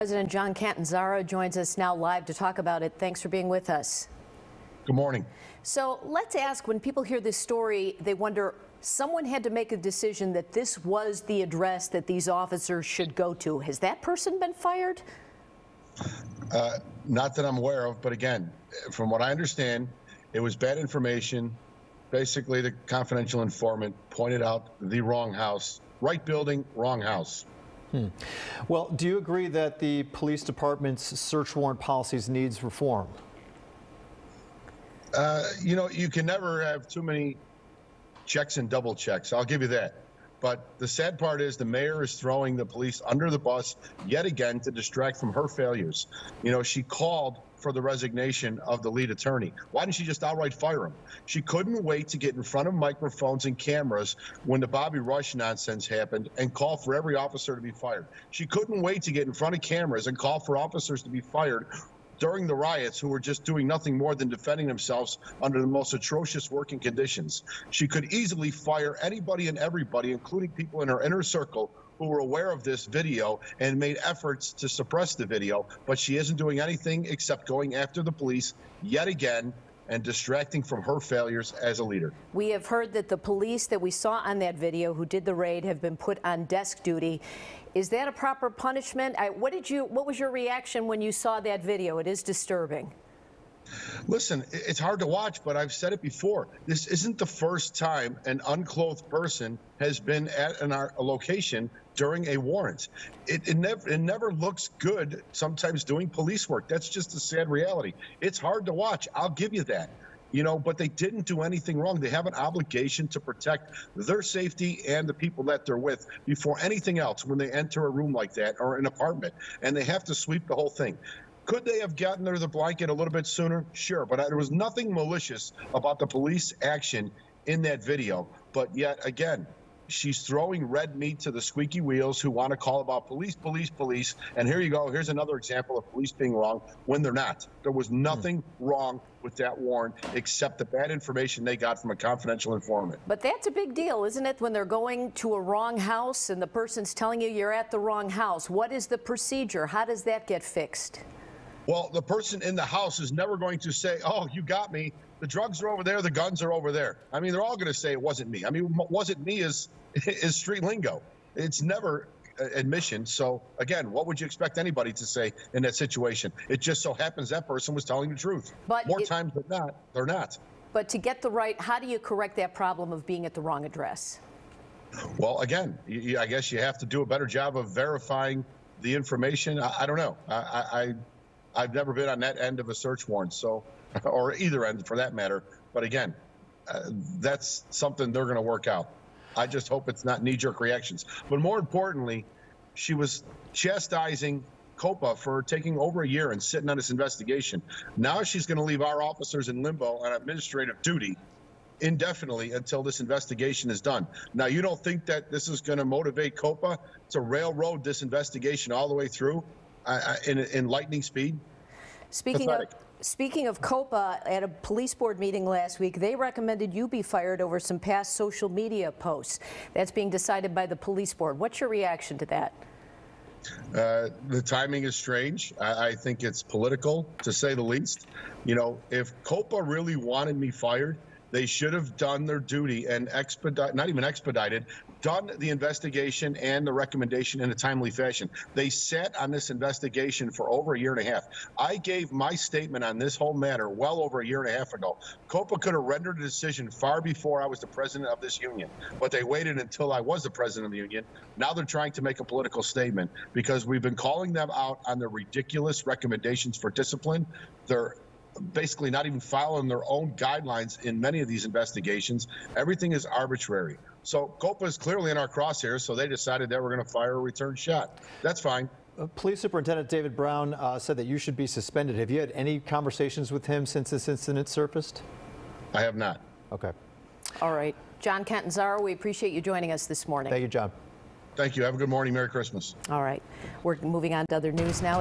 President John Catanzaro joins us now live to talk about it. Thanks for being with us. Good morning. So let's ask, when people hear this story, they wonder, someone had to make a decision that this was the address that these officers should go to. Has that person been fired? Not that I'm aware of, but again, from what I understand, it was bad information. Basically, the confidential informant pointed out the wrong house. Right building, wrong house. Well, do you agree that the police department's search warrant policies needs reform? You can never have too many checks and double checks. I'll give you that. But the sad part is the mayor is throwing the police under the bus yet again to distract from her failures. She called for the resignation of the lead attorney. Why didn't she just outright fire him? She couldn't wait to get in front of microphones and cameras when the Bobby Rush nonsense happened and call for every officer to be fired. She couldn't wait to get in front of cameras and call for officers to be fired during the riots who were just doing nothing more than defending themselves under the most atrocious working conditions. She could easily fire anybody and everybody, including people in her inner circle who were aware of this video and made efforts to suppress the video, but she isn't doing anything except going after the police yet again and distracting from her failures as a leader. We have heard that the police that we saw on that video who did the raid have been put on desk duty. Is that a proper punishment? What was your reaction when you saw that video? It is disturbing. Listen, it's hard to watch, but I've said it before. This isn't the first time an unclothed person has been at a location during a warrant. It never looks good sometimes doing police work. That's just a sad reality. It's hard to watch. I'll give you that. But they didn't do anything wrong. They have an obligation to protect their safety and the people that they're with before anything else when they enter a room like that or an apartment, and they have to sweep the whole thing. Could they have gotten under the blanket a little bit sooner? Sure, but there was nothing malicious about the police action in that video. But yet again, she's throwing red meat to the squeaky wheels who want to call about police, police, police. And here you go. Here's another example of police being wrong when they're not. There was nothing wrong with that warrant except the bad information they got from a confidential informant. But that's a big deal, isn't it, when they're going to a wrong house and the person's telling you you're at the wrong house? What is the procedure? How does that get fixed? Well, the person in the house is never going to say, oh, you got me. The drugs are over there. The guns are over there. I mean, they're all going to say it wasn't me. I mean, wasn't me is street lingo. It's never admission. So, again, what would you expect anybody to say in that situation? It just so happens that person was telling the truth. But more times than not, they're not. But to get the right, how do you correct that problem of being at the wrong address? Well, again, I guess you have to do a better job of verifying the information. I don't know. I've never been on that end of a search warrant, or either end for that matter. But again, that's something they're going to work out. I just hope it's not knee-jerk reactions. But more importantly, she was chastising COPA for taking over a year and sitting on this investigation. Now she's going to leave our officers in limbo on administrative duty indefinitely until this investigation is done. Now, you don't think that this is going to motivate COPA to railroad this investigation all the way through in lightning speed? Speaking of COPA, at a police board meeting last week, they recommended you be fired over some past social media posts. That's being decided by the police board. What's your reaction to that? The timing is strange. I think it's political, to say the least. If COPA really wanted me fired, they should have done their duty and not even expedited, done the investigation and the recommendation in a timely fashion. They sat on this investigation for over a year and a half. I gave my statement on this whole matter well over a year and a half ago. COPA could have rendered a decision far before I was the president of this union, but they waited until I was the president of the union. Now they're trying to make a political statement because we've been calling them out on their ridiculous recommendations for discipline. They're basically not even following their own guidelines in many of these investigations. Everything is arbitrary. So COPA is clearly in our crosshairs, so they decided they were going to fire a return shot. That's fine. Police Superintendent David Brown said that you should be suspended. Have you had any conversations with him since this incident surfaced? I have not. Okay. All right. John Catanzaro, we appreciate you joining us this morning. Thank you, John. Thank you. Have a good morning. Merry Christmas. All right. We're moving on to other news now.